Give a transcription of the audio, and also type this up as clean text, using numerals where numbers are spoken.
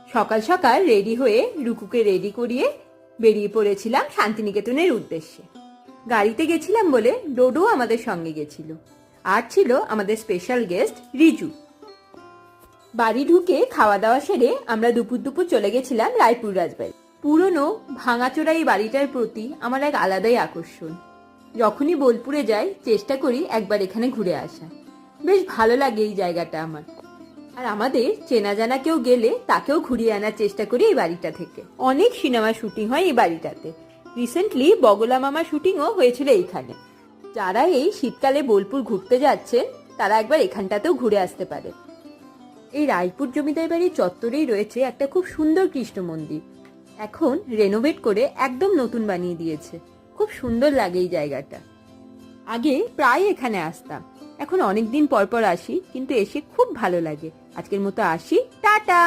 সকাল সকাল রেডি হয়ে রুকুকে রেডি করিয়ে বেরিয়ে পড়েছিলাম শান্তিনিকেতনের উদ্দেশ্যে। গাড়িতে গেছিলাম বলে ডোডো আমাদের সঙ্গে গেছিল, আর ছিল আমাদের স্পেশাল গেস্ট রিজু। বাড়ি ঢুকে খাওয়া দাওয়া সেরে আমরা দুপুর দুপুর চলে গেছিলাম রায়পুর রাজবাড়ি। পুরনো ভাঙাচোরা এই বাড়িটার প্রতি আমার এক আলাদাই আকর্ষণ। যখনই বোলপুরে যাই চেষ্টা করি একবার এখানে ঘুরে আসা। বেশ ভালো লাগে এই জায়গাটা আমার। আর আমাদের চেনা জানা কেউ গেলে তাকেও ঘুরিয়ে আনার চেষ্টা করি এই বাড়িটা থেকে। অনেক সিনেমা শুটিং হয় এই বাড়িটাতে। রিসেন্টলি বগলা মামা শুটিংও হয়েছিল এইখানে। যারা এই শীতকালে বোলপুর ঘুরতে যাচ্ছেন তারা একবার এখানটাতেও ঘুরে আসতে পারে। এই রায়পুর জমিদার বাড়ির চত্বরেই রয়েছে একটা খুব সুন্দর কৃষ্ণ মন্দির। এখন রেনোভেট করে একদম নতুন বানিয়ে দিয়েছে। খুব সুন্দর লাগে এই জায়গাটা। আগে প্রায় এখানে আসতাম, এখন অনেকদিন পর পর আসি, কিন্তু এসে খুব ভালো লাগে। আজকের মতো আসি, টাটা।